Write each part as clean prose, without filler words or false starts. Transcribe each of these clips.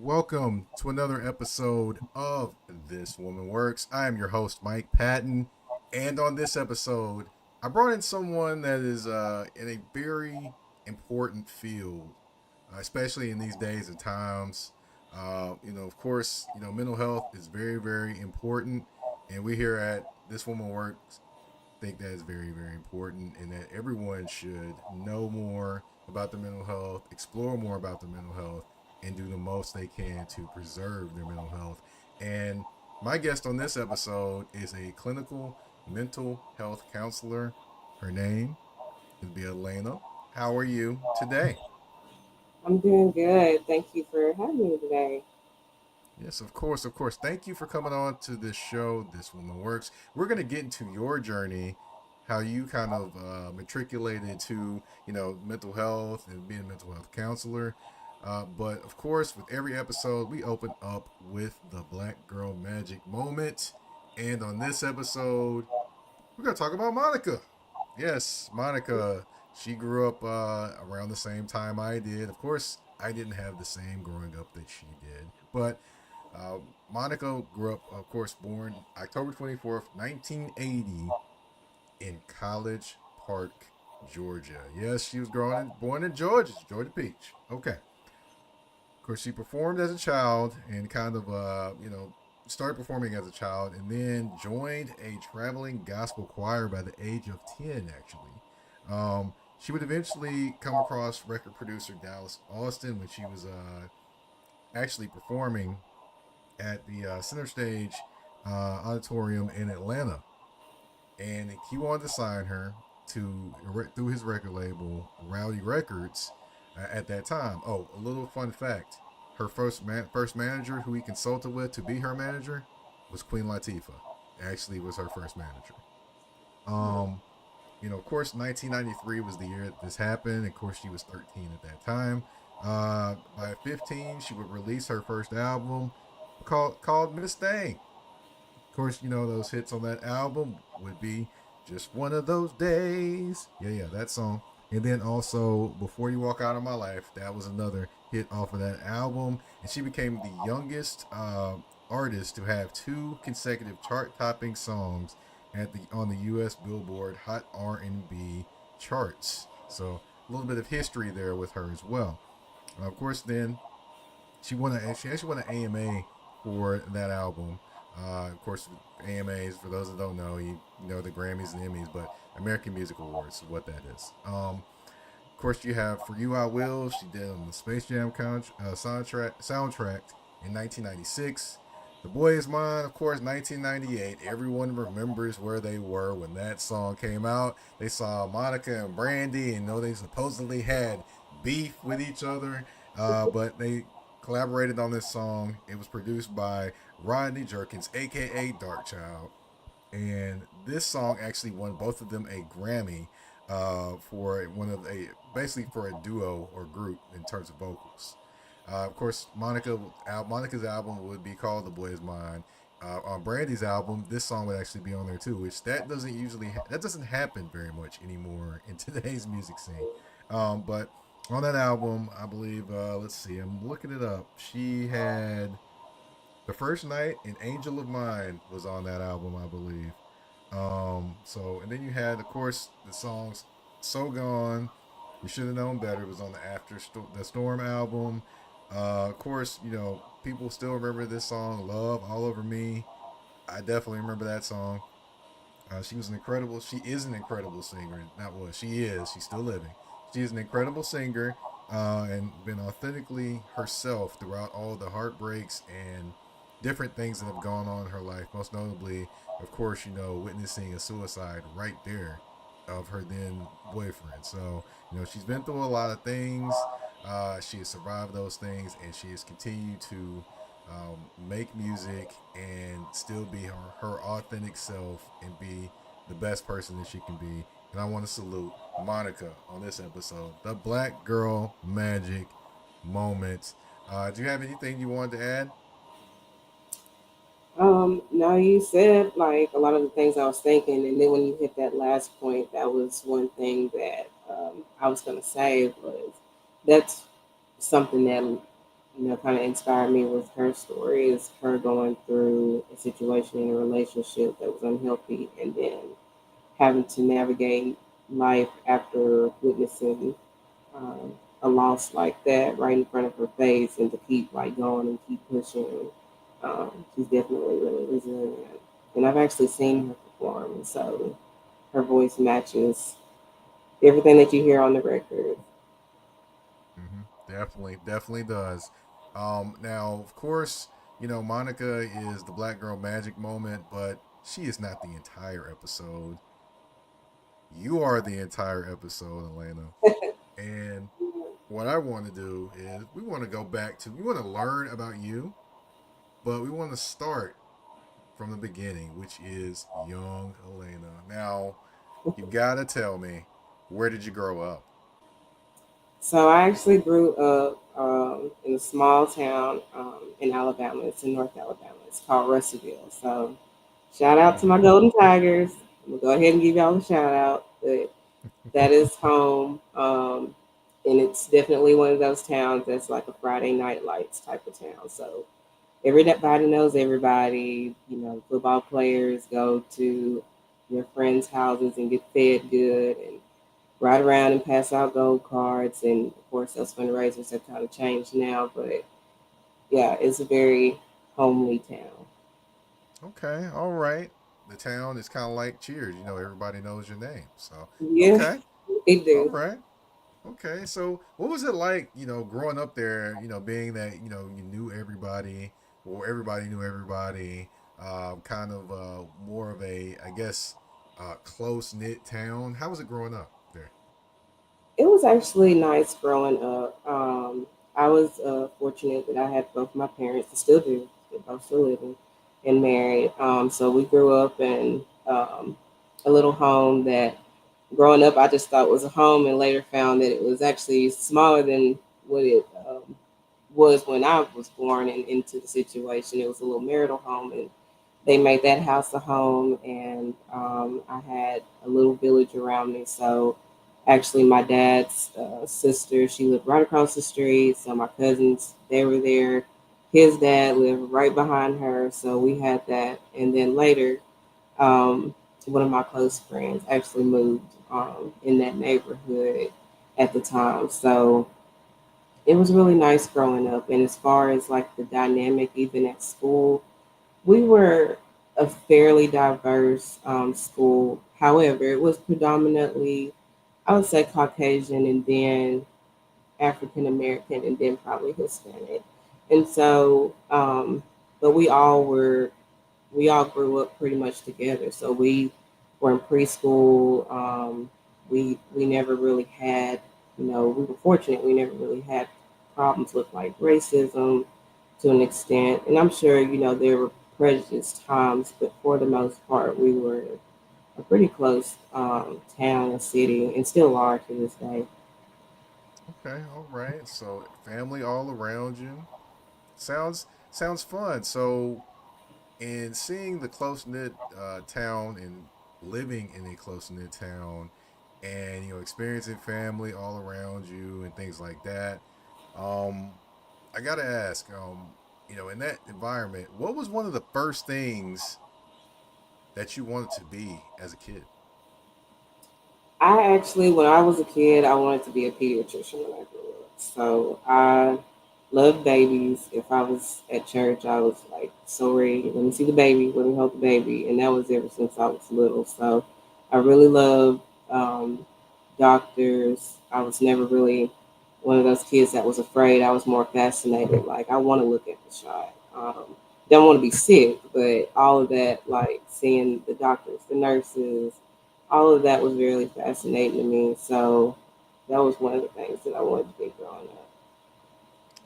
Welcome to another episode of This Woman Works. I am your host, Mike Patton. And on this episode, I brought in someone that is in a very important field, especially in these days and times. Of course, mental health is very, very important. And we here at This Woman Works think that is very, very important and that everyone should know more about the mental health, explore more about the mental health, and do the most they can to preserve their mental health. And my guest on this episode is a clinical mental health counselor. Her name would be Alayna. How are you today? I'm doing good. Thank you for having me today. Yes, of course, of course. Thank you for coming on to this show, This Woman Works. We're going to get into your journey, how you kind of matriculated to, mental health and being a mental health counselor. But of course, with every episode, we open up with the Black Girl Magic moment. And on this episode, we're going to talk about Monica. Yes, Monica. She grew up around the same time I did. Of course, I didn't have the same growing up that she did. But uh, Monica grew up, of course, born October 24th, 1980, in College Park, Georgia. Yes, she was born in Georgia, Georgia Peach. Okay. Of course, she performed as a child and kind of, started performing as a child and then joined a traveling gospel choir by the age of 10, actually. She would eventually come across record producer Dallas Austin when she was actually performing at the Center Stage Auditorium in Atlanta. And he wanted to sign her to through his record label, Rowdy Records, at that time. Oh, a little fun fact: her first manager, who he consulted with to be her manager, was Queen Latifah. Actually, was her first manager. Um, of course, 1993 was the year that this happened. Of course, she was 13 at that time. By 15, she would release her first album called Miss Thing. Of course, those hits on that album would be Just One of Those Days. Yeah, that song. And then also Before You Walk Out of My Life, that was another hit off of that album. And she became the youngest artist to have two consecutive chart-topping songs on the U.S. Billboard Hot R&B charts. So a little bit of history there with her as well. Of course, then she actually won an AMA for that album. Of course, AMAs, for those that don't know, you know the Grammys and Emmys, but American Music Awards is what that is. Of course, you have For You I Will. She did on the Space Jam soundtrack in 1996. The Boy Is Mine, of course, 1998. Everyone remembers where they were when that song came out. They saw Monica and Brandy and know they supposedly had beef with each other, but they collaborated on this song. It was produced by Rodney Jerkins, aka Darkchild, and this song actually won both of them a Grammy for one of a basically for a duo or group in terms of vocals. Of course, Monica's album would be called "The Boy Is Mine." On Brandy's album, this song would actually be on there too, which that doesn't happen very much anymore in today's music scene. But on that album, I believe, let's see, I'm looking it up. She had The First Night and Angel of Mine was on that album, I believe. And then you had, of course, the songs "So Gone," "You Should Have Known Better" was on the the Storm album. Of course, people still remember this song, "Love All Over Me." I definitely remember that song. She was an incredible. She is an incredible singer. Not was. She is. She's still living. She is an incredible singer, and been authentically herself throughout all the heartbreaks and different things that have gone on in her life. Most notably, of course, witnessing a suicide right there of her then boyfriend. So she's been through a lot of things. She has survived those things, and she has continued to make music and still be her authentic self and be the best person that she can be. And I want to salute Monica on this episode, the Black Girl Magic Moments. Do you have anything you wanted to add? No, you said like a lot of the things I was thinking, and then when you hit that last point, that was one thing that I was gonna say was that's something that kind of inspired me with her story is her going through a situation in a relationship that was unhealthy, and then having to navigate life after witnessing um, a loss like that right in front of her face, and to keep like going and keep pushing. She's definitely really resilient, and I've actually seen her perform, and so her voice matches everything that you hear on the record. Definitely, definitely does. Now, of course, Monica is the Black Girl Magic Moment, but she is not the entire episode. You are the entire episode, Elena. And what I want to do is we want to go back to we want to learn about you, but we want to start from the beginning, which is young Elena. Now, you gotta tell me, where did you grow up? So I actually grew up in a small town in Alabama. It's in North Alabama. It's called Russellville. So shout out to my Mm-hmm. Golden Tigers. We'll go ahead and give y'all a shout out. But that is home. And it's definitely one of those towns that's like a Friday night lights type of town. So everybody knows everybody. Football players go to your friends' houses and get fed good and ride around and pass out gold cards. And of course, those fundraisers have kind of changed now. But yeah, it's a very homely town. Okay, all right. The town is kind of like Cheers. Everybody knows your name. So, Yeah, okay, they all do. right. Okay, so what was it like, growing up there, being that, you knew everybody or everybody knew everybody, kind of more of a, I guess, close knit town. How was it growing up there? It was actually nice growing up. I was fortunate that I had both my parents, I still do, they're both still living and married. So we grew up in a little home that growing up I just thought was a home, and later found that it was actually smaller than what it was when I was born and into the situation. It was a little marital home, and they made that house a home, and I had a little village around me. So actually, my dad's sister, she lived right across the street. So my cousins, they were there. His dad lived right behind her. So we had that. And then later, um, one of my close friends actually moved in that neighborhood at the time. So it was really nice growing up. And as far as like the dynamic, even at school, we were a fairly diverse school. However, it was predominantly, I would say, Caucasian, and then African American, and then probably Hispanic. And so, but we all grew up pretty much together. So we were in preschool. We never really had, we were fortunate. We never really had problems with like racism to an extent. And I'm sure, there were prejudiced times, but for the most part, we were a pretty close town and city, and still are to this day. Okay, all right. So family all around you. Sounds fun. So in seeing the close knit town and living in a close knit town, and experiencing family all around you and things like that, um, I gotta ask, in that environment, what was one of the first things that you wanted to be as a kid? I actually, when I was a kid, I wanted to be a pediatrician when I grew up. So I Loved babies. If I was at church, I was like so ready. Let me see the baby. Let me hold the baby. And that was ever since I was little. So I really loved um, doctors. I was never really one of those kids that was afraid. I was more fascinated. Like I want to look at the shot. Don't want to be sick, but all of that, like seeing the doctors, the nurses, all of that was really fascinating to me. So that was one of the things that I wanted to be growing up.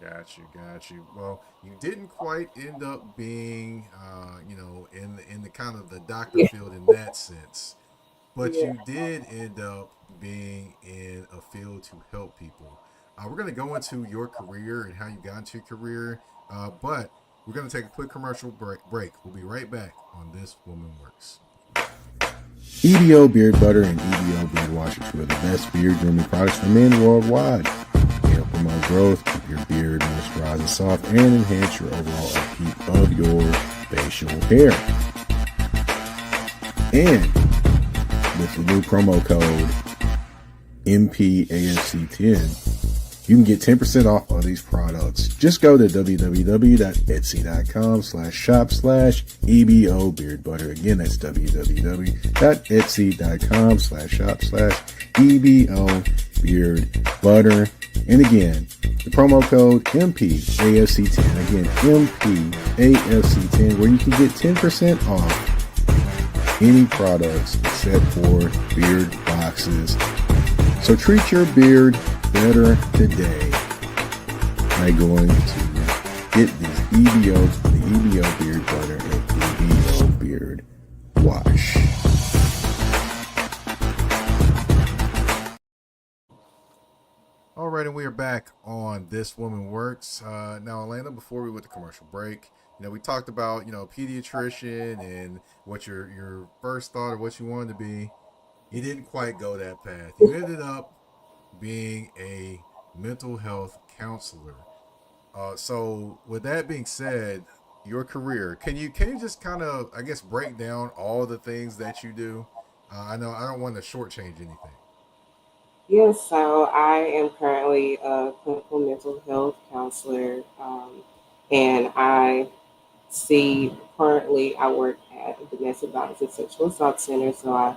Got you, got you. Well, you didn't quite end up being, in the kind of the doctor Yeah, field in that sense, but yeah. you did end up being in a field to help people. We're going to go into your career and how you got into your career, but we're going to take a quick commercial break. We'll be right back on This Woman Works. EBO Beard Butter and EBO Beard Wash are two of the best beard grooming products for men worldwide. They help promote growth, keep your beard moisturized and soft, and enhance your overall upkeep of your facial hair. And with the new promo code MPAFC10, you can get 10% off all these products. Just go to www.etsy.com/shop/EBO Beard Butter. Again, that's www.etsy.com/shop/EBO Beard Butter. And again, the promo code MPAFC10. Again, MPAFC10, where you can get 10% off any products except for beard boxes. So treat your beard better today by going to get these the EBO Beard Butter and EBO Beard Wash. All right, and we are back on This Woman Works. Now, Alayna, before we went to commercial break, we talked about pediatrician and what your first thought of what you wanted to be. You didn't quite go that path. You ended up being a mental health counselor. So, with that being said, your career, can you just kind of, I guess, break down all the things that you do? I know I don't want to shortchange anything. Yes, so I am currently a clinical mental health counselor, and I see currently I work at a domestic violence and sexual assault center. So I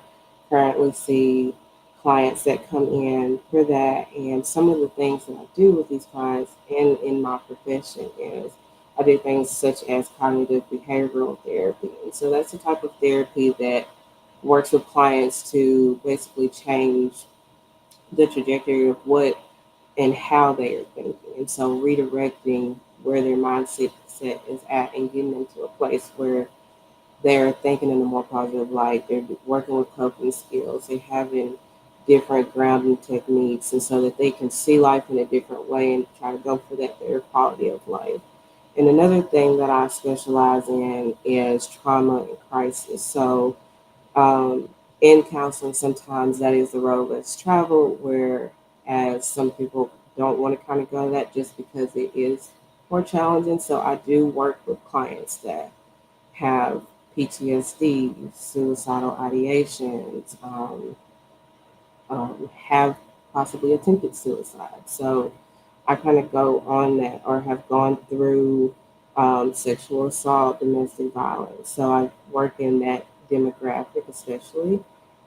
currently see clients that come in for that, and some of the things that I do with these clients and in my profession is I do things such as cognitive behavioral therapy, and so that's the type of therapy that works with clients to basically change the trajectory of what and how they are thinking. And so redirecting where their mindset set is at and getting them to a place where they're thinking in a more positive light. They're working with coping skills. They're having different grounding techniques, and so that they can see life in a different way and try to go for that better quality of life. And another thing that I specialize in is trauma and crisis. So in counseling, sometimes that is the road less traveled, whereas some people don't want to kind of go that just because it is more challenging. So I do work with clients that have PTSD, suicidal ideations, have possibly attempted suicide. So I kind of go on that or have gone through sexual assault, domestic violence. So I work in that demographic, especially.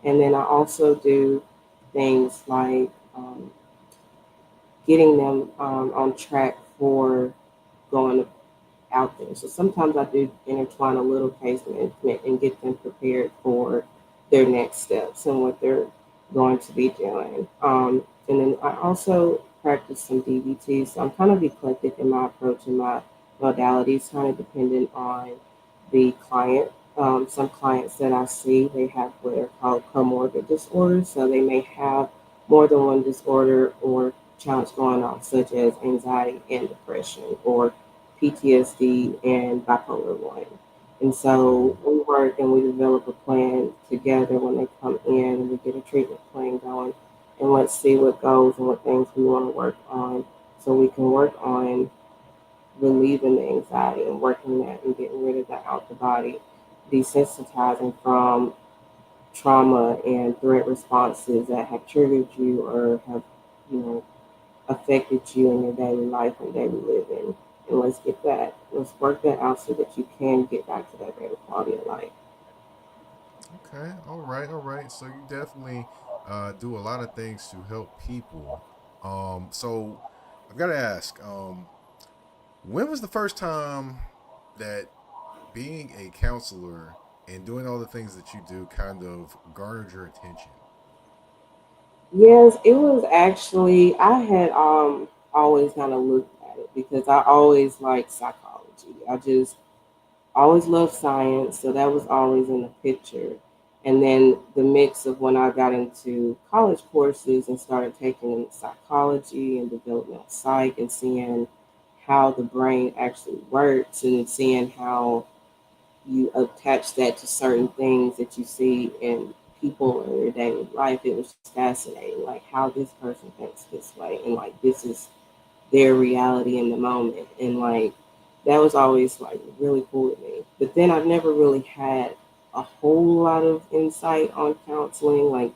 And then I also do things like getting them on track for going out there. So sometimes I do intertwine a little case management and get them prepared for their next steps and what they're going to be doing. And then I also practice some DBT. So I'm kind of eclectic in my approach and my modalities, kind of dependent on the client. Some clients that I see, they have what are called comorbid disorders. So they may have more than one disorder or challenge going on, such as anxiety and depression, or PTSD and bipolar 1. And so Mm-hmm. we work and we develop a plan together when they come in and we get a treatment plan going. And let's see what goes and what things we want to work on so we can work on relieving the anxiety and working that and getting rid of that out the body, desensitizing from trauma and threat responses that have triggered you or have, you know, affected you in your daily life and daily living. And let's work that out so that you can get back to that better quality of life. Okay, all right, all right. So you definitely do a lot of things to help people. So I've got to ask, when was the first time that being a counselor and doing all the things that you do kind of garnered your attention? Yes, it was actually I had always kind of looked at it because I always liked psychology. I just always loved science, so that was always in the picture. And then the mix of when I got into college courses and started taking psychology and developmental psych and seeing how the brain actually works and seeing how you attach that to certain things that you see in people in your daily life. It was fascinating, like how this person thinks this way, and like this is their reality in the moment, and like that was always like really cool to me. But then I've never really had a whole lot of insight on counseling. Like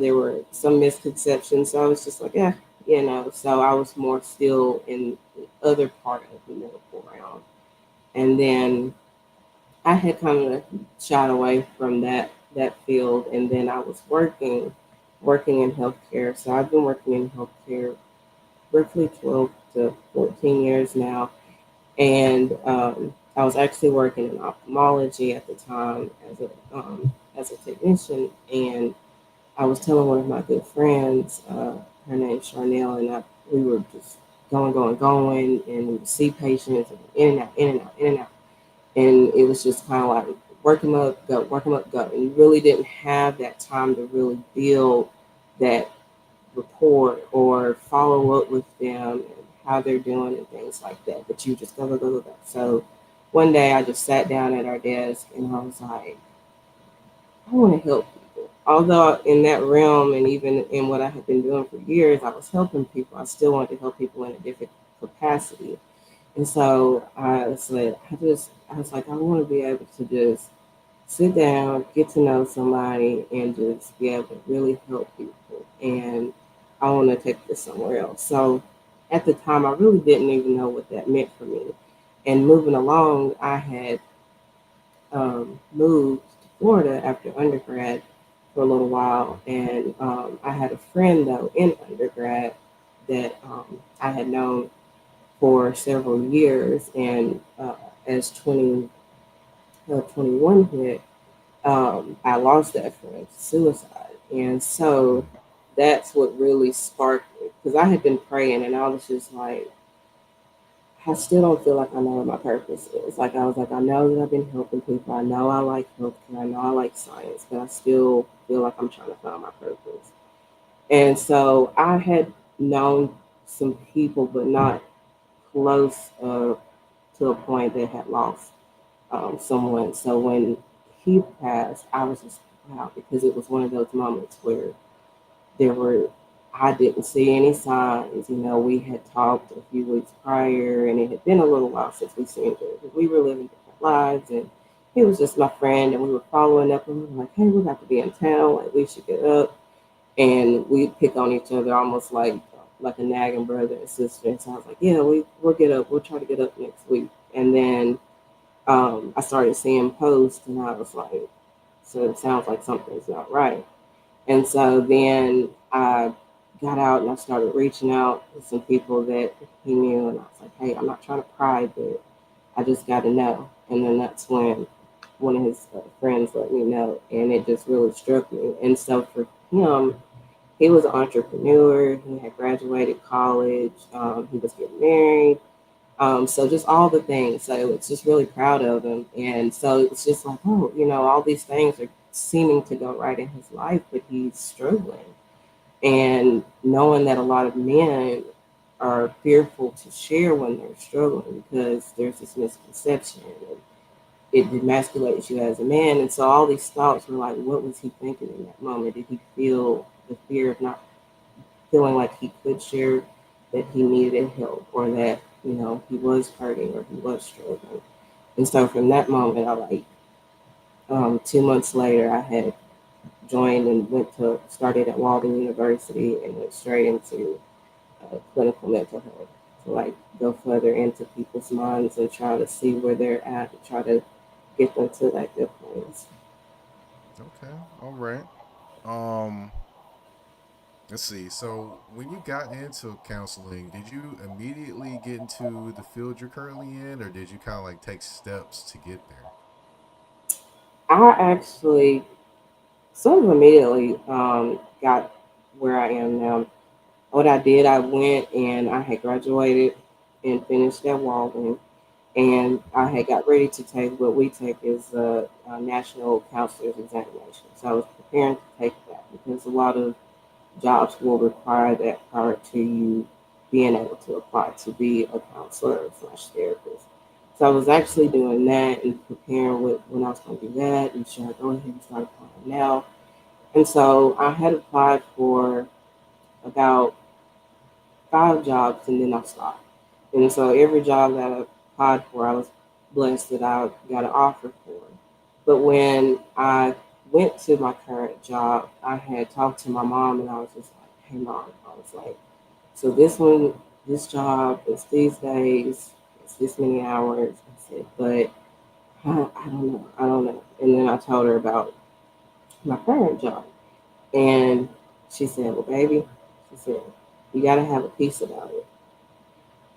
there were some misconceptions, so I was just like, yeah, you know. So I was more still in the other part of the medical realm, and then I had kind of shied away from that field, and then I was working in healthcare. So I've been working in healthcare roughly 12 to 14 years now, and I was actually working in ophthalmology at the time as a technician, and I was telling one of my good friends, her name's Charnel, and we were just going, and we would see patients and in and out, in and out, in and out, and it was just kind of like work them up, go. And you really didn't have that time to really build that rapport or follow up with them and how they're doing and things like that. But you just go. So one day I just sat down at our desk and I was like, I want to help people. Although in that realm and even in what I had been doing for years, I was helping people. I still wanted to help people in a different capacity. And so I was like, I want to be able to just sit down, get to know somebody, and just be able to really help people. And I want to take this somewhere else. So at the time, I really didn't even know what that meant for me. And moving along, I had moved to Florida after undergrad for a little while. And I had a friend, though, in undergrad that I had known for several years. And as 21 hit, I lost that friend to suicide. And so Mm. that's what really sparked it. Because I had been praying and I was just like, I still don't feel like I know what my purpose is. Like, I was like, I know that I've been helping people. I know I like healthcare. I know I like science, but I still feel like I'm trying to find my purpose. And so I had known some people, but not close to a point that had lost someone. So when he passed, I was just wow because it was one of those moments where there were I didn't see any signs. You know, we had talked a few weeks prior, and it had been a little while since we seen each other. We were living different lives, and he was just my friend, and we were following up, and we were like, "Hey, we got to be in town. Like, we should get up." And we pick on each other almost like a nagging brother and sister. And so I was like, "Yeah, we'll get up. We'll try to get up next week." And then I started seeing posts, and I was like, so it sounds like something's not right. And so then I got out and I started reaching out to some people that he knew, and I was like, hey, I'm not trying to pry, but I just got to know. And then that's when one of his friends let me know, and it just really struck me. And so for him, he was an entrepreneur. He had graduated college. He was getting married. So just all the things. So it's just really proud of him. And so it's just like, oh, you know, all these things are seeming to go right in his life, but he's struggling. And knowing that a lot of men are fearful to share when they're struggling because there's this misconception and it demasculates you as a man. And so all these thoughts were like, what was he thinking in that moment? Did he feel the fear of not feeling like he could share that he needed help or that he was hurting or he was struggling. And so from that moment, I like 2 months later, I had joined and went to started at Walden University and went straight into clinical mental health to like go further into people's minds and try to see where they're at and try to get them to that good place. Okay. All right. Um, let's see. So, when you got into counseling, did you immediately get into the field you're currently in, or did you kind of like take steps to get there? I actually sort of immediately got where I am now. What I did, I went and I had graduated and finished at Walden, and I had got ready to take what we take is a national counselor's examination. So I was preparing to take that because a lot of jobs will require that prior to you being able to apply to be a counselor slash therapist. So I was actually doing that and preparing when I was going to do that and should I go ahead and start applying now. And so I had applied for about 5 jobs and then I stopped. And so every job that I applied for, I was blessed that I got an offer for. But when I went to my current job, I had talked to my mom and I was just like, hey, mom, I was like, so this job is these days, it's this many hours. I said, but I don't know. I don't know. And then I told her about my current job. And she said, well, baby, she said, you got to have a peace about it.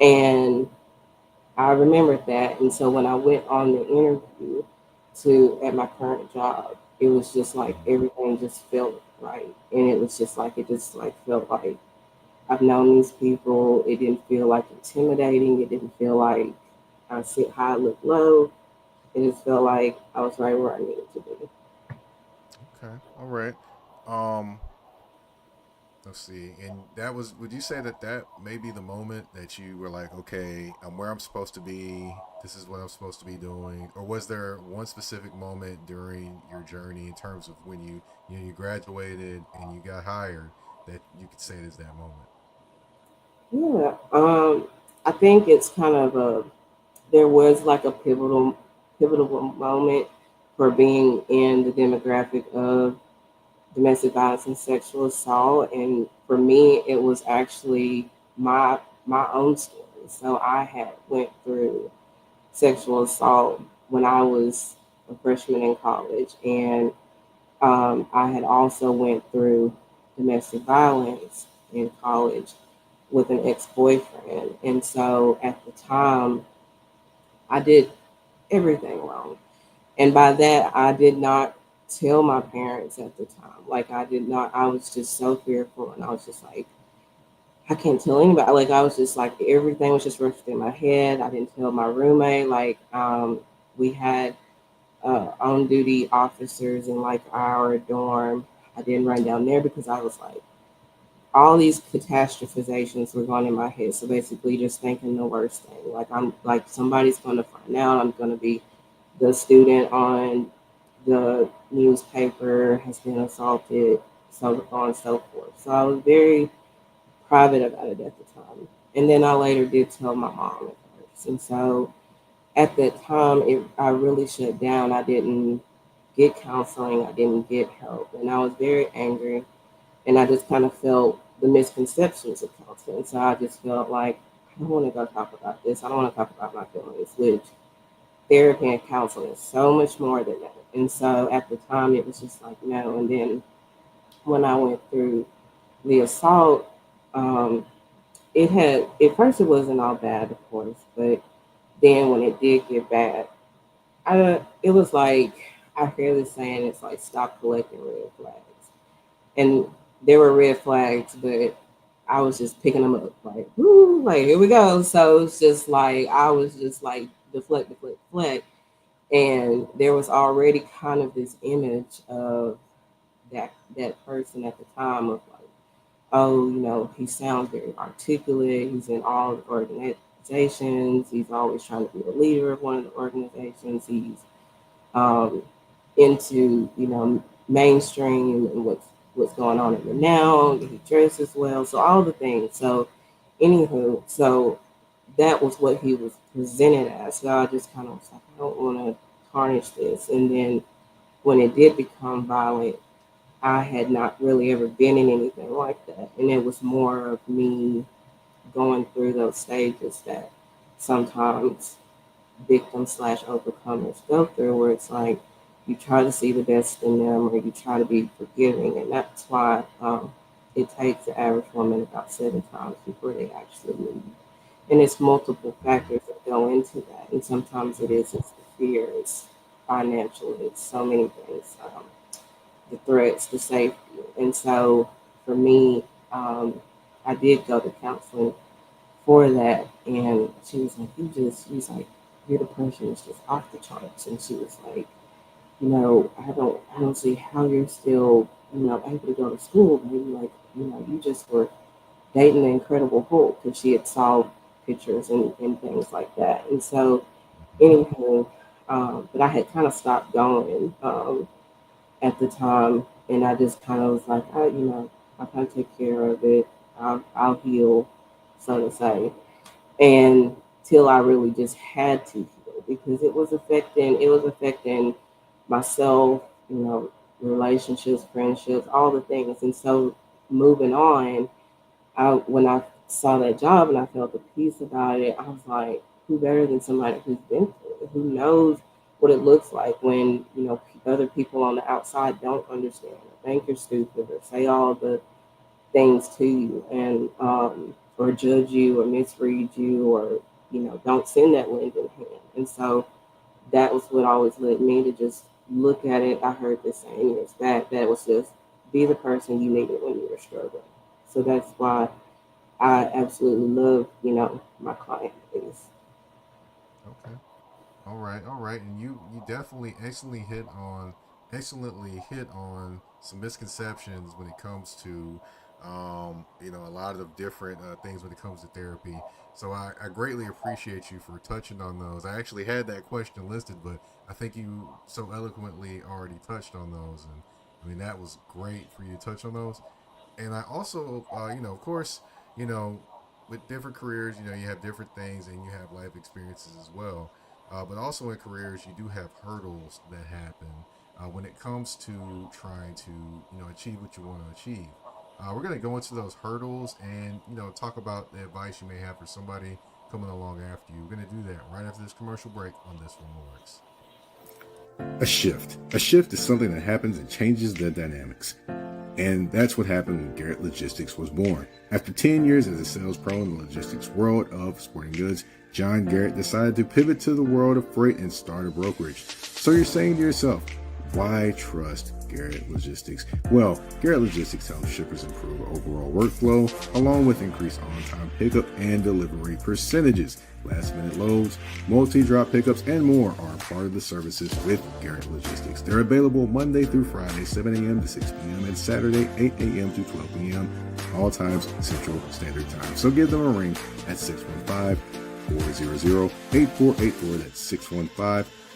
And I remembered that. And so when I went on the interview at my current job, it was just like Mm-hmm. everything just felt right. And it was just like, it just like felt like I've known these people. It didn't feel like intimidating. It didn't feel like I sit high, look low. It just felt like I was right where I needed to be. Okay. All right. Um, let's see. And that was, would you say that that may be the moment that you were like, okay, I'm where I'm supposed to be. This is what I'm supposed to be doing. Or was there one specific moment during your journey in terms of when you graduated and you got hired that you could say it is that moment? Yeah. I think it's kind of there was like a pivotal moment for being in the demographic of domestic violence and sexual assault, and for me it was actually my my own story. So I had went through sexual assault when I was a freshman in college, and I had also went through domestic violence in college with an ex-boyfriend, and so at the time I did everything wrong. And by that, I did not tell my parents at the time. Like, I did not, I was just so fearful. And I was just like, I can't tell anybody. Like, I was just like, everything was just rushed in my head. I didn't tell my roommate. Like, we had on duty officers in like our dorm. I didn't run down there because I was like, all these catastrophizations were going in my head. So basically, just thinking the worst thing. Like, I'm like, somebody's going to find out. I'm going to be the student on the newspaper has been assaulted, so on and so forth. So I was very private about it at the time. And then I later did tell my mom at first. And so at that time, I really shut down. I didn't get counseling, I didn't get help. And I was very angry. And I just kind of felt the misconceptions of counseling. So I just felt like, I don't want to go talk about this. I don't want to talk about my feelings, which therapy and counseling is so much more than that. And so at the time, it was just like, no. And then when I went through the assault, um, at first, it wasn't all bad, of course, but then when it did get bad, it was like, I hear this saying, it's like, stop collecting red flags. And there were red flags, but I was just picking them up, like, woo, like, here we go. So it's just like, I was just like, deflect, deflect, deflect. And there was already kind of this image of that person at the time of like, oh, he sounds very articulate. He's in all the organizations. He's always trying to be the leader of one of the organizations. He's um, into mainstream and what's going on in the now. He dresses well, so all the things. So, anywho, so that was what he was presented as. So I just kind of was like, I don't want to tarnish this. And then when it did become violent, I had not really ever been in anything like that. And it was more of me. going through those stages that sometimes victims slash overcomers go through, where it's like you try to see the best in them or you try to be forgiving, and that's why it takes the average woman about 7 times before they actually leave. And it's multiple factors that go into that, and sometimes it's the fear, it's financial, it's so many things, the threats, the safety, and so for me, um, I did go to counseling for that. And she was like, she was like, your depression is just off the charts. And she was like, I don't see how you're still, able to go to school. Maybe like, you just were dating the Incredible Hulk, because she had saw pictures and things like that. And so, Hmm. anywho, but I had kind of stopped going at the time, and I just kind of was like, I'll kind of take care of it. I'll heal, so to say, and till I really just had to heal, because it was affecting myself, relationships, friendships, all the things. And so moving on, when I saw that job and I felt the peace about it, I was like, who better than somebody who's been through it, who knows what it looks like when other people on the outside don't understand or think you're stupid or say all the things to you, and or judge you or misread you, or don't send that lending hand. And so that was what always led me to just look at it. I heard this saying years back that was just be the person you needed when you were struggling. So that's why I absolutely love my client base. Okay. All right, all right, and you definitely excellently hit on some misconceptions when it comes to a lot of different things when it comes to therapy. So I greatly appreciate you for touching on those. I actually had that question listed, but I think you so eloquently already touched on those, and I mean that was great for you to touch on those. And I also, of course, you know, with different careers, you have different things and you have life experiences as well. But also in careers, you do have hurdles that happen when it comes to trying to, achieve what you want to achieve. We're going to go into those hurdles and, talk about the advice you may have for somebody coming along after you. We're going to do that right after this commercial break on This One Works. A shift. A shift is something that happens and changes the dynamics. And that's what happened when Garrett Logistics was born. After 10 years as a sales pro in the logistics world of sporting goods, John Garrett decided to pivot to the world of freight and start a brokerage. So you're saying to yourself, why trust Garrett Logistics? Well, Garrett Logistics helps shippers improve overall workflow, along with increased on-time pickup and delivery percentages. Last-minute loads, multi-drop pickups, and more are part of the services with Garrett Logistics. They're available Monday through Friday, 7 a.m. to 6 p.m., and Saturday, 8 a.m. to 12 p.m., all times Central Standard Time. So give them a ring at 615-400-8484. That's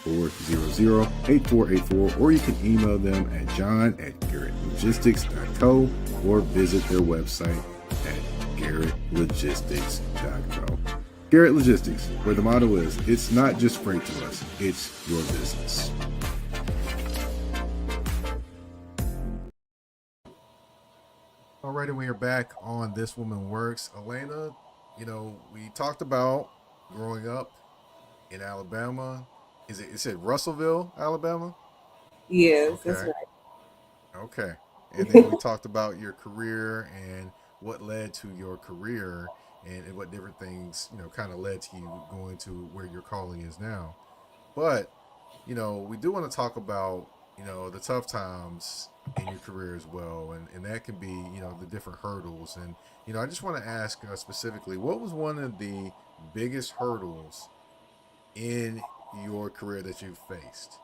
615-400-8484, or you can email them at john@garrettlogistics.co or visit their website at garrettlogistics.co. Garrett Logistics, where the motto is, it's not just freight to us, it's your business. All right, and we are back on This Woman Works. Alayna, we talked about growing up in Alabama. It said Russellville, Alabama? Yes, that's Okay. right. Okay. And then we talked about your career and what led to your career and what different things, kind of led to you going to where your calling is now. But, we do want to talk about, the tough times in your career as well. And that can be, the different hurdles. And, I just want to ask specifically, what was one of the biggest hurdles in your career that you've faced?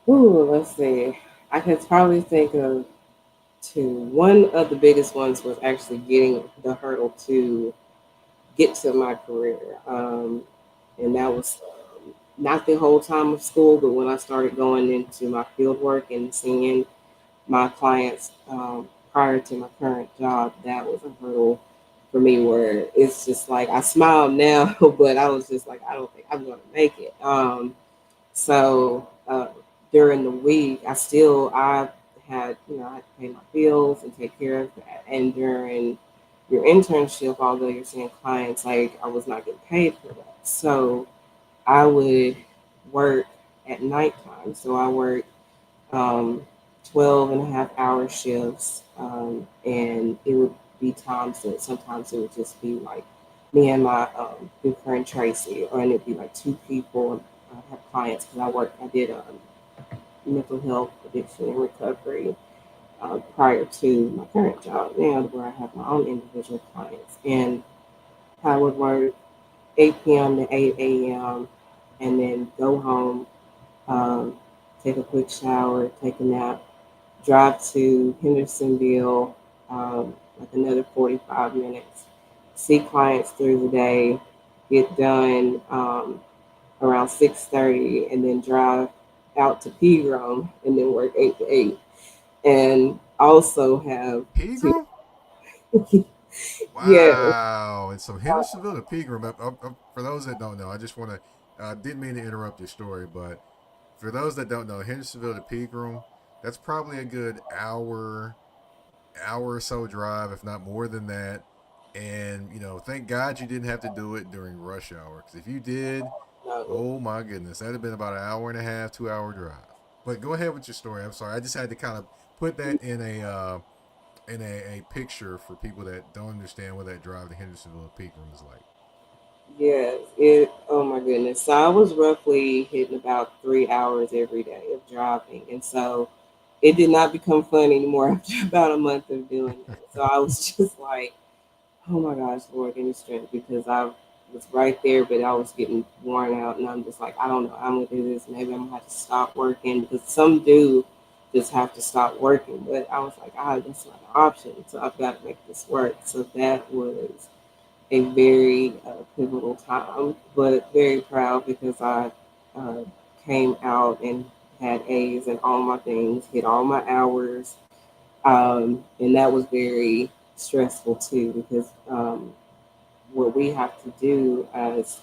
Ooh, let's see. I could probably think of two. One of the biggest ones was actually getting the hurdle to get to my career. And that was not the whole time of school, but when I started going into my field work and seeing my clients prior to my current job, that was a hurdle for me where it's just like I smile now, but I was just like, I don't think I'm going to make it. So during the week, I had I had to pay my bills and take care of that. And during your internship, although you're seeing clients, like I was not getting paid for that. So I would work at nighttime. So I worked um, 12 and a half hour shifts. And it would be times that sometimes it would just be like me and my good friend Tracy, or and it'd be like two people. I have clients because I did mental health, addiction, and recovery prior to my current job now, where I have my own individual clients. And I would work 8 p.m. to 8 a.m. and then go home, um, take a quick shower, take a nap, drive to Hendersonville, like another 45 minutes, see clients through the day, get done around 6:30, and then drive out to Pegram and then work 8 to 8. And also have to, Pegram? yeah, Wow. And so Hendersonville to Pegram, for those that don't know, I just want to, didn't mean to interrupt your story, but for those that don't know, Hendersonville to Pegram, that's probably a good hour or so drive, if not more than that. And, thank God you didn't have to do it during rush hour. Because if you did, no, oh my goodness, that'd have been about an hour and a half, 2 hour drive. But go ahead with your story. I'm sorry. I just had to kind of put that in a picture for people that don't understand what that drive to Hendersonville to Pegram is like. yes, it, oh my goodness. So I was roughly hitting about 3 hours every day of driving. And so it did not become fun anymore after about a month of doing that. So I was just like, oh my gosh, Lord, give me strength, because I was right there, but I was getting worn out. And I'm just like, I don't know, I'm going to do this. Maybe I'm going to have to stop working, because some do just have to stop working. But I was like, that's not an option. So I've got to make this work. So that was a very pivotal time, but very proud because I uh, came out and had A's and all my things, hit all my hours, and that was very stressful too, because what we have to do as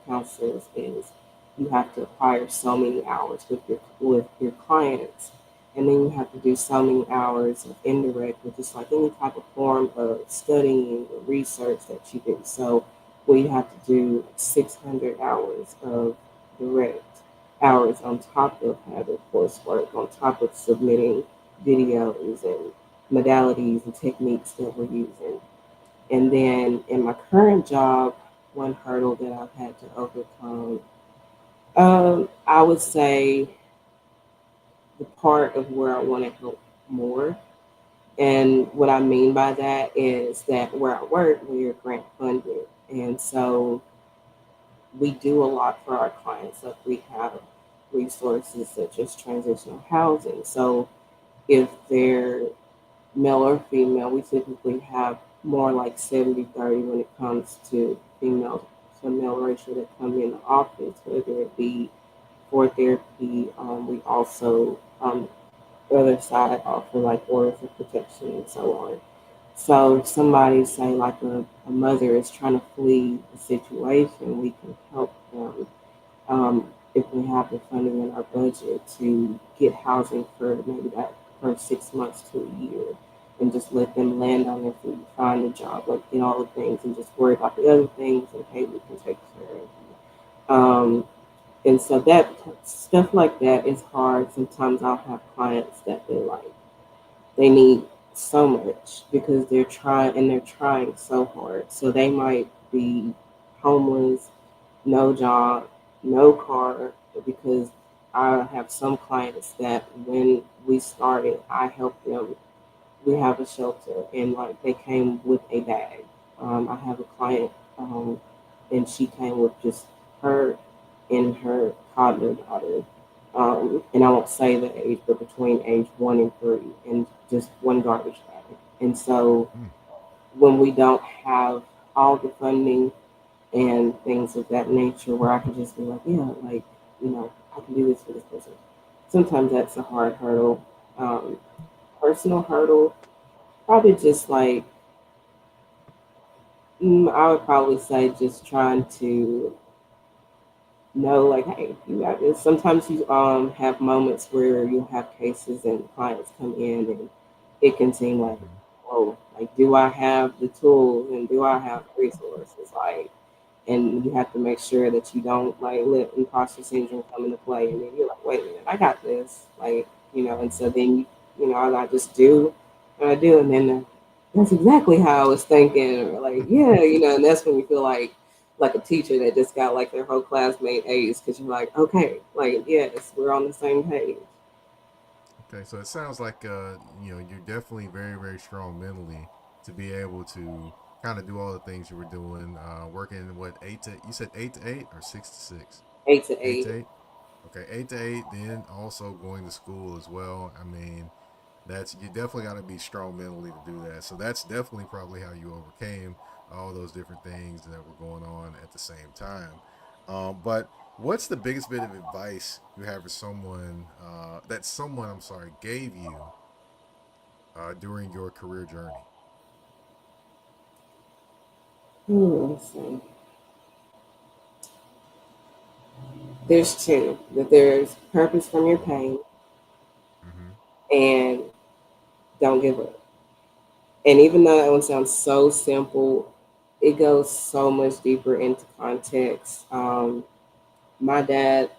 counselors is you have to acquire so many hours with your clients, and then you have to do so many hours of indirect, which is like any type of form of studying or research that you do. So we have to do 600 hours of direct hours on top of having coursework, on top of submitting videos and modalities and techniques that we're using. And then in my current job, one hurdle that I've had to overcome, I would say the part of where I want to help more. And what I mean by that is that where I work, we are grant funded. And so we do a lot for our clients. Like we have resources such as transitional housing. So if they're male or female, we typically have more like 70-30 when it comes to female to male ratio that come in the office, whether it be for therapy. We also, the other side, offer like orders of protection and so on. So if somebody, say like a mother is trying to flee a situation, we can help them if we have the funding in our budget to get housing for maybe that first 6 months to a year, and just let them land on their feet, find a job, like get all the things, and just worry about the other things, and hey, we can take care of you. And so that stuff like that is hard. Sometimes I'll have clients that they need so much because they're trying so hard. So they might be homeless, no job, no car, because I have some clients that when we started, I helped them. We have a shelter, and like they came with a bag. I have a client, and she came with just her and her toddler daughter. And I won't say the age, but between age 1 and 3, and just one garbage bag. And so Hmm. when we don't have all the funding and things of that nature, where I can just be like, yeah, like, I can do this for this person. Sometimes that's a hard hurdle. Um, Personal hurdle, probably just like, I would probably say just trying to know, like, hey, you got this. Sometimes you have moments where you have cases and clients come in, and it can seem like, Mm-hmm. oh, like, do I have the tools and do I have the resources? Like, and you have to make sure that you don't like let imposter syndrome come into play, and then you're like, wait a minute, I got this, like, and so Mhm. then I just do, and I do, and then that's exactly how I was thinking, or like, yeah, and that's when you feel like a teacher that just got like their whole classmate A's because you're like, okay, like, yes, we're on the same page. Okay, so it sounds like you're definitely very, very strong mentally to be able to kind of do all the things you were doing, working what 8 to, you said 8 to 8 or 6 to 6? Eight to 8 to eight. 8. Okay, 8 to 8. Then also going to school as well. I mean, that's, you definitely got to be strong mentally to do that. So that's definitely probably how you overcame all those different things that were going on at the same time. But what's the biggest bit of advice you have for someone that someone, I'm sorry, gave you during your career journey? Let's see. There's two. That there's purpose from your pain Mm-hmm. and don't give up. And even though that one sounds so simple, it goes so much deeper into context. My dad,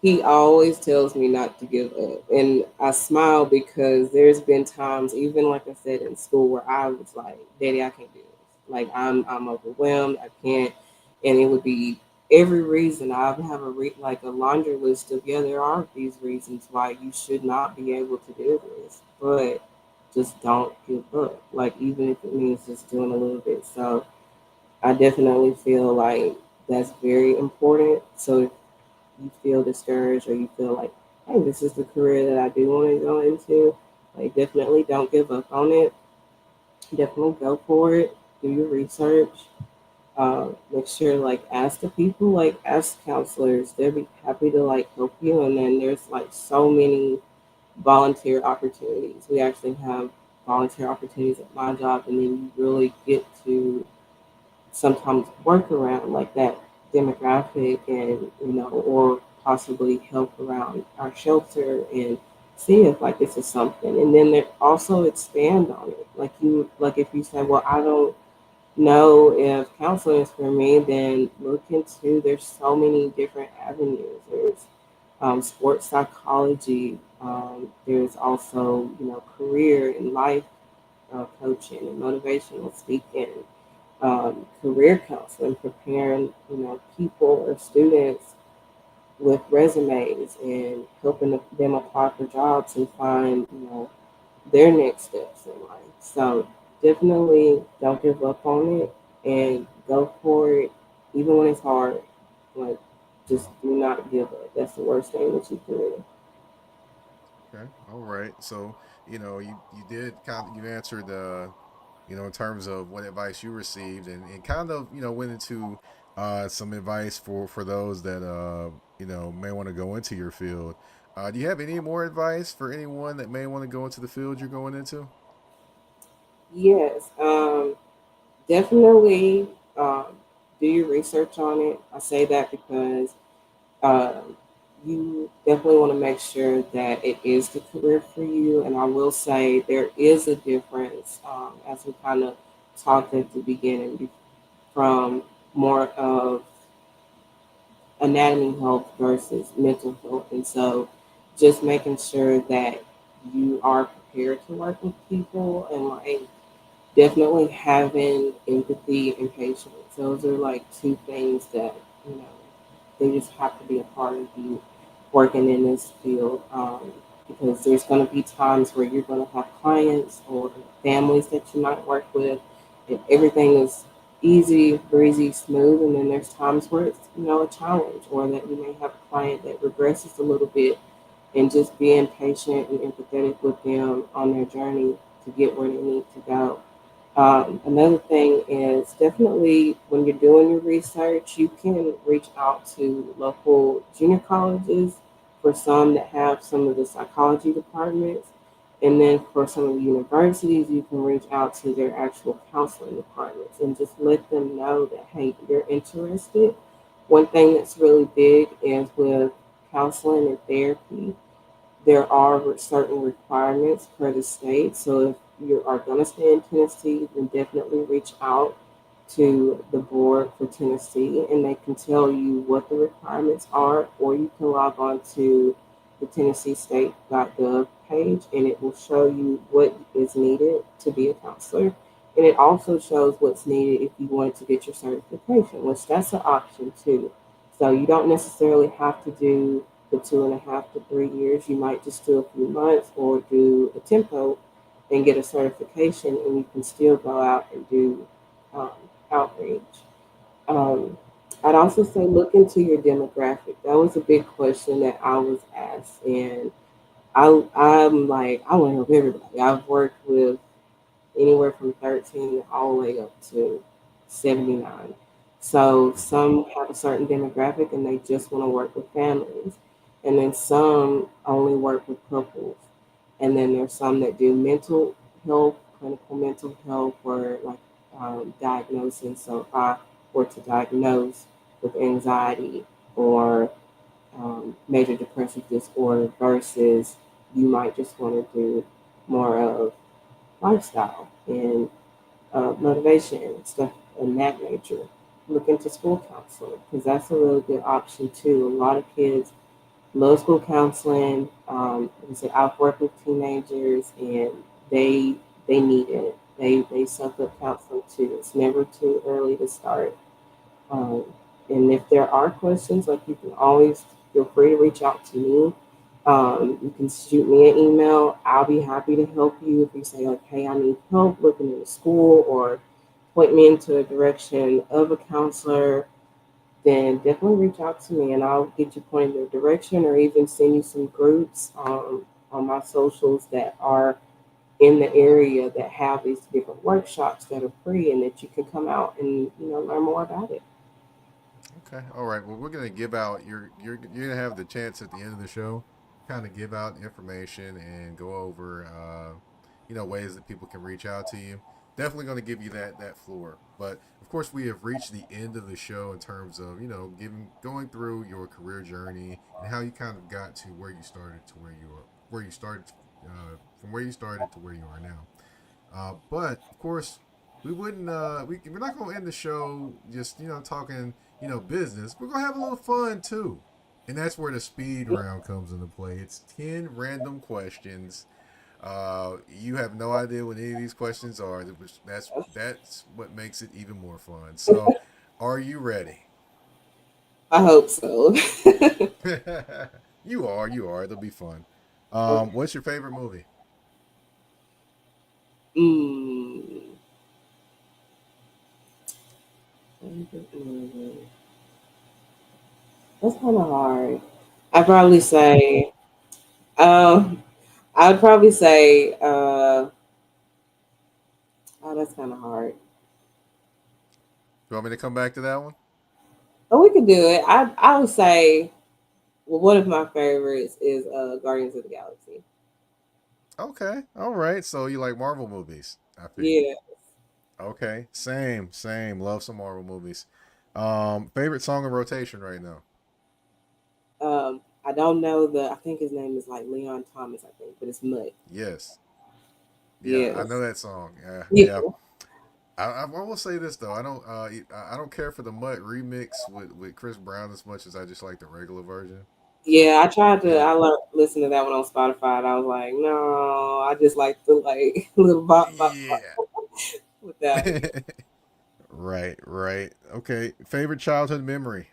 he always tells me not to give up. And I smile because there's been times, even like I said in school, where I was like, Daddy, I can't do this. Like I'm overwhelmed. I can't. And it would be every reason. I would have like a laundry list of, yeah, there are these reasons why you should not be able to do this. But just don't give up. Like even if it means just doing a little bit. So I definitely feel like that's very important. So if you feel discouraged or you feel like, hey, this is the career that I do want to go into, like definitely don't give up on it. Definitely go for it. Do your research. Make sure like ask the people, like ask counselors. They'll be happy to like help you. And then there's like so many volunteer opportunities. We actually have volunteer opportunities at my job, and then you really get to sometimes work around like that demographic, and or possibly help around our shelter and see if like this is something, and then there also expand on it, like you like if you say, well, I don't know if counseling is for me, then look into, there's so many different avenues. There's sports psychology, there's also career and life coaching and motivational speaking, career counseling, preparing people or students with resumes and helping them apply for jobs and find their next steps in life. So definitely don't give up on it and go for it, even when it's hard. Like just do not give up. That's the worst thing that you can do. Okay, all right. So you did kind of, you answered in terms of what advice you received, and kind of went into some advice for those that may want to go into your field. Do you have any more advice for anyone that may want to go into the field you're going into? Yes, definitely um, do your research on it. I say that because um, you definitely want to make sure that it is the career for you. And I will say there is a difference, as we kind of talked at the beginning, from more of anatomy health versus mental health. And so just making sure that you are prepared to work with people and like definitely having empathy and patience. Those are like two things that, you know, they just have to be a part of you working in this field, because there's going to be times where you're going to have clients or families that you might work with, and everything is easy, breezy, smooth, and then there's times where it's a challenge, or that you may have a client that regresses a little bit, and just being patient and empathetic with them on their journey to get where they need to go. Another thing is definitely when you're doing your research, you can reach out to local junior colleges for some that have some of the psychology departments. And then for some of the universities, you can reach out to their actual counseling departments and just let them know that, hey, you're interested. One thing that's really big is with counseling and therapy, there are certain requirements per the state. So if you are going to stay in Tennessee, then definitely reach out to the board for Tennessee and they can tell you what the requirements are, or you can log on to the Tennessee State.gov page and it will show you what is needed to be a counselor. And it also shows what's needed if you wanted to get your certification, which that's an option too. So you don't necessarily have to do the 2.5 to 3 years. You might just do a few months or do a tempo and get a certification, and you can still go out and do um, outreach. Um, I'd also say look into your demographic. That was a big question that I was asked, and I'm like I want to help everybody. I've worked with anywhere from 13 all the way up to 79. So Mhm. some have a certain demographic and they just want to work with families. And then some only work with couples. And then there's some that do mental health, clinical mental health, or like diagnosing. So if I were to diagnose with anxiety or major depressive disorder versus you might just want to do more of lifestyle and motivation and stuff of that nature. Look into school counseling because that's a really good option too. A lot of kids love school counseling. Like I said, I've worked with teenagers and they they need it. They suck up counseling too. It's never too early to start. Um, and if there are questions, like you can always feel free to reach out to me. You can shoot me an email. I'll be happy to help you if you say like, "Hey, I need help looking into school," or point me into a direction of a counselor. Then definitely reach out to me, and I'll get you pointed in the direction, or even send you some groups on my socials that are in the area that have these different workshops that are free, and that you can come out and learn more about it. Okay. All right. Well, we're gonna give out you're gonna have the chance at the end of the show, kind of give out information and go over, ways that people can reach out to you. Definitely gonna give you that floor. But of course, we have reached the end of the show in terms of giving going through your career journey and how you kind of got to where you started to where you started from where you started to where you are now. But of course, we wouldn't. We're not gonna end the show just talking business. We're gonna have a little fun too, and that's where the speed round comes into play. It's 10 random questions. You have no idea what any of these questions are. That's what makes it even more fun. So, are you ready? I hope so. You are. You are. It'll be fun. Okay. What's your favorite movie? Mm, favorite movie. That's kind of hard. I'd probably say, um, I'd probably say, oh, that's kind of hard. You want me to come back to that one? But we could do it. I would say, well, one of my favorites is Guardians of the Galaxy. Okay. All right. So you like Marvel movies? I figured. Yeah. Okay. Same. Same. Love some Marvel movies. Favorite song in rotation right now? I don't know I think his name is like Leon Thomas, I think, but it's Mud. Yes. Yeah, I know Yes. that song. Yeah. Yeah. Yeah. I will say this though. I don't care for the Mutt remix with Chris Brown as much as I just like the regular version. Yeah, I tried to. Yeah. I learned listen to that one on Spotify, and I was like, no, I just like the like little bop bop bop Yeah. with that one. Right. Right. Okay. Favorite childhood memory?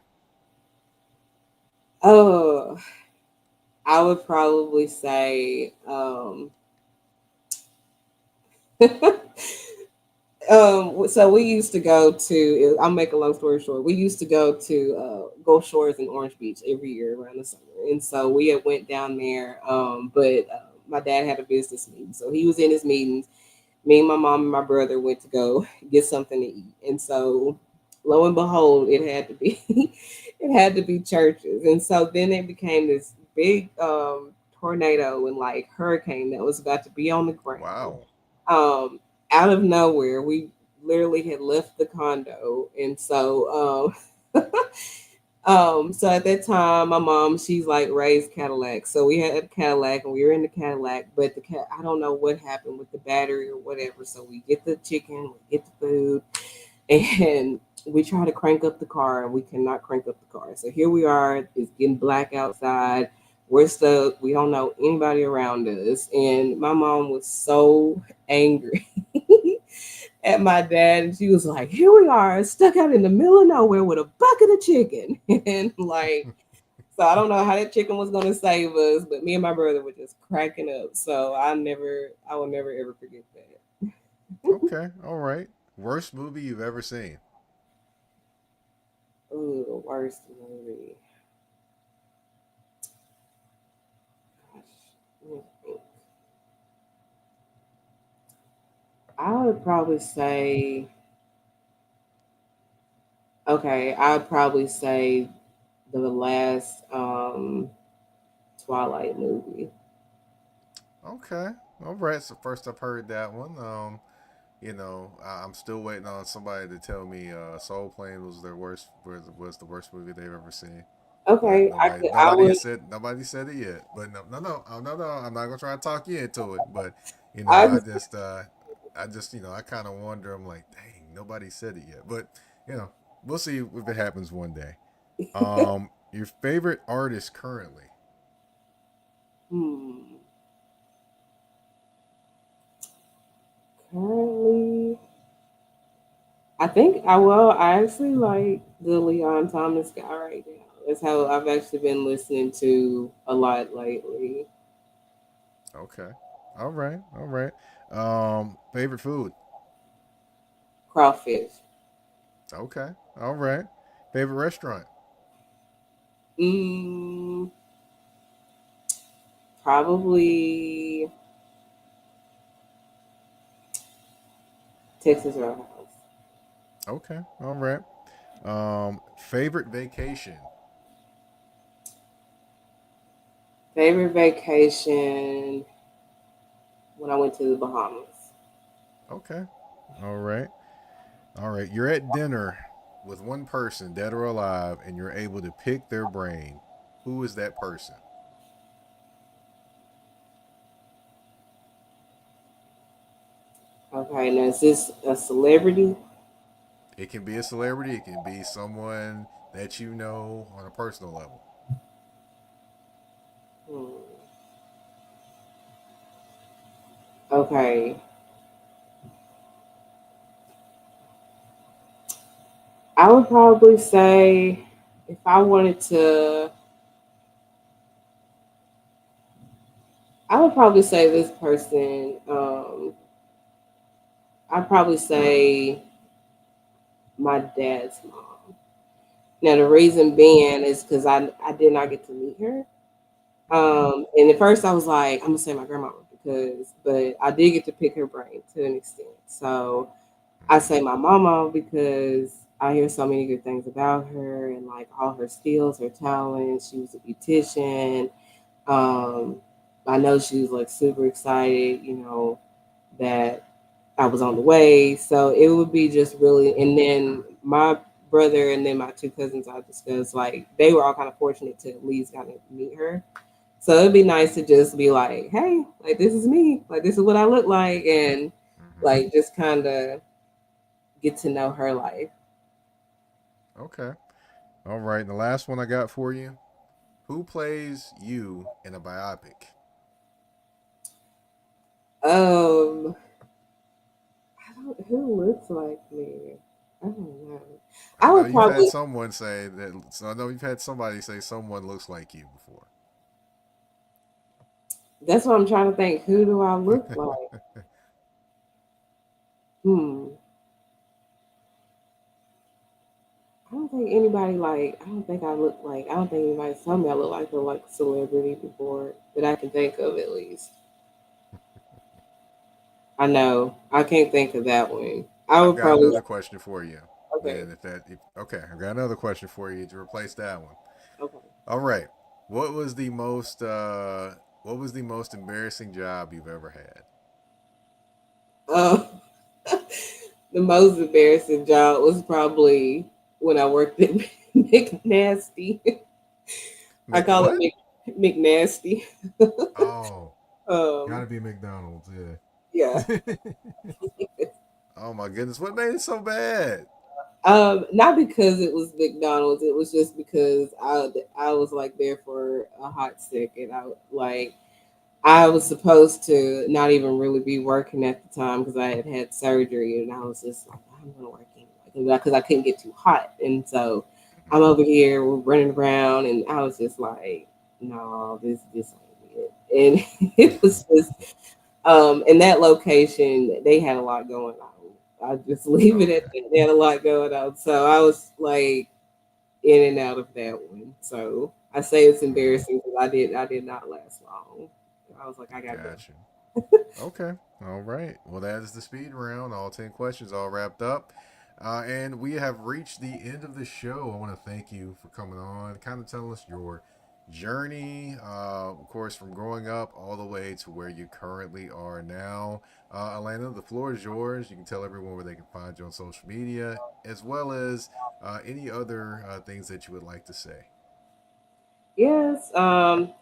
Oh, I would probably say, so we used to go to. I'll make a long story short. We used to go to Gulf Shores and Orange Beach every year around the summer, and so we had went down there. But my dad had a business meeting, so he was in his meetings. Me and my mom and my brother went to go get something to eat, and so lo and behold, it had to be it had to be churches, and so then it became this big tornado and like hurricane that was about to be on the ground. Wow. Um, Out of nowhere, we literally had left the condo, and so So at that time, my mom, she's like raised Cadillac. So we had a Cadillac and we were in the Cadillac, but the cat, I don't know what happened with the battery or whatever. So we get the chicken, we get the food, and we try to crank up the car and we cannot crank up the car. So here we are, it's getting black outside. We're stuck. We don't know anybody around us. And my mom was so angry at my dad. And she was like, here we are, stuck out in the middle of nowhere with a bucket of chicken. And like, so I don't know how that chicken was gonna save us, but me and my brother were just cracking up. So I will never ever forget that. Okay, all right. Worst movie you've ever seen? Ooh, the worst movie. Gosh, let me think. I would probably say, okay, I'd probably say the last Twilight movie. Okay, all right. So first I've heard that one. I'm still waiting on somebody to tell me Soul Plane was the worst movie they've ever seen. But Okay, I would nobody said it yet. But no. I'm not gonna try to talk you into it. But I I just I kind of wonder. I'm like, dang, nobody said it yet. But you know, we'll see if it happens one day. Your favorite artist currently? hmm, currently I actually like the Leon Thomas guy right now. That's how I've actually been listening to a lot lately. Okay, all right. Favorite food? Crawfish. Okay, all right. Favorite restaurant? Mm, probably Texas Roadhouse. Okay, all right. Favorite vacation? Favorite vacation when I went to the Bahamas. Okay, all right, all right. You're at dinner with one person, dead or alive, and you're able to pick their brain. Who is that person? Okay, now is this a celebrity? It can be a celebrity. It can be someone that you know on a personal level. Hmm. Okay, I would probably say if I wanted to, I would probably say this person. I'd probably say my dad's mom. Now the reason being is because I did not get to meet her. Mm-hmm. And at first I was like, I'm gonna say my grandma because, but I did get to pick her brain to an extent. So I Mm-hmm. say my mama because I hear so many good things about her and like all her skills, her talents. She was a beautician. Um, I know she was like super excited, that I was on the way. So it would be just really, and then my brother and then my two cousins I discussed, like they were all kind of fortunate to at least kind of meet her. So it'd be nice to just be like, hey, like this is me, like this is what I look like, and Mm-hmm. like just kind of get to know her life. Okay. All right. And the last one I got for you. Who plays you in a biopic? Um, I don't, who looks like me? I don't know. I I know would you've had probably. someone say that. So I know you've had somebody say someone looks like you before. That's what I'm trying to think. Who do I look like? Hmm. I don't think anybody like. I don't think I look like. I don't think anybody told me I look like a celebrity before that I can think of at least. I know. I can't think of that one. I I've would got probably. another question for you. Okay. Then, if okay, I've got another question for you to replace that one. Okay. All right, what was the most embarrassing job you've ever had? Um, the most embarrassing job was probably when I worked at McNasty. I call it What? McNasty. Oh, Um, gotta be McDonald's. yeah. Yeah. Oh my goodness, what made it so bad? Not because it was McDonald's. It was just because I was like there for a hot second. I was supposed to not even really be working at the time because I had had surgery, and I was just like, I'm gonna work anyway because I couldn't get too hot, and so I'm Mhm. over here we're running around, and I was just like, no, this ain't it, and it was just in that location they had a lot going on. I just leave it at Okay. that. They had a lot going on, so I was like in and out of that one. So I say it's Mhm. embarrassing because I did not last long. I was like, I gotta go. Gotcha. Okay. All right. Well, that is the speed round. All 10 questions all wrapped up. And we have reached the end of the show. I want to thank you for coming on, kind of telling us your journey, of course, from growing up all the way to where you currently are now. Alayna, the floor is yours. You can tell everyone where they can find you on social media, as well as any other things that you would like to say. Yes.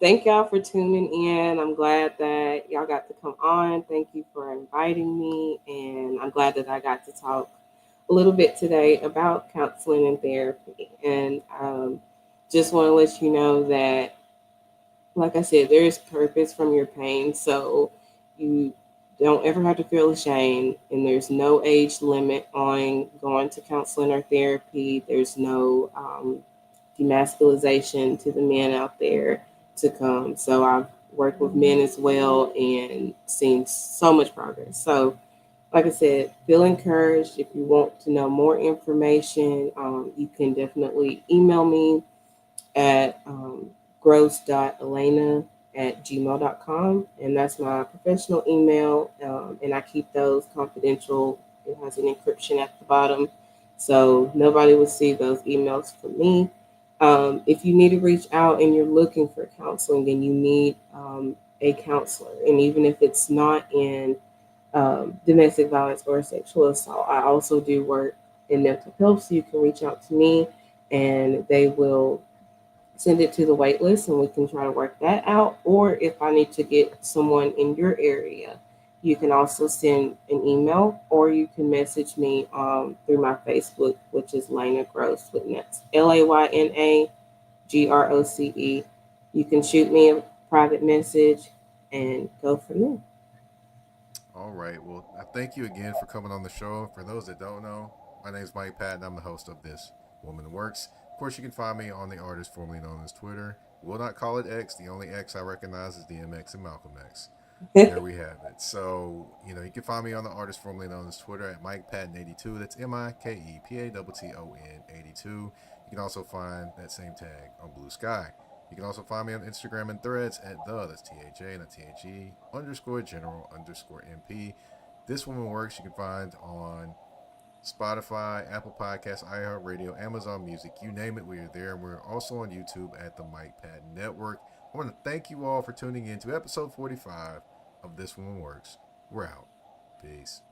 Thank y'all for tuning in. I'm glad that y'all got to come on. Thank you for inviting me. And I'm glad that I got to talk a little bit today about counseling and therapy. And just want to let you know that, like I said, there is purpose from your pain. So you don't ever have to feel ashamed. And there's no age limit on going to counseling or therapy. There's no demasculization to the men out there to come. So I've worked with men as well and seen so much progress. So, like I said, feel encouraged. If you want to know more information, you can definitely email me at gross.alayna@gmail.com. And that's my professional email. And I keep those confidential. It has an encryption at the bottom. So nobody will see those emails from me. If you need to reach out and you're looking for counseling and you need a counselor, and even if it's not in domestic violence or sexual assault, I also do work in mental health. So you can reach out to me and they will send it to the wait list and we can try to work that out. Or if I need to get someone in your area, you can also send an email or you can message me through my Facebook, which is Layna Groce, with that's LaynaGroce. You can shoot me a private message and go from there. All right. Well, I thank you again for coming on the show. For those that don't know, my name is Mike Patton. I'm the host of This Woman Works. Of course, you can find me on the artist formerly known as Twitter. We'll not call it X. The only X I recognize is DMX and Malcolm X. There we have it. So, you can find me on the artist formerly known as Twitter at Mike Patton82. That's MikePaton 82. You can also find that same tag on Blue Sky. You can also find me on Instagram and threads at that's THA, not THE, underscore general underscore MP. This Woman Works you can find on Spotify, Apple Podcasts, iHeartRadio, Amazon Music, you name it, we are there. And we're also on YouTube at the Mike Patton Network. I want to thank you all for tuning in to episode 45 of This Woman Works. We're out. Peace.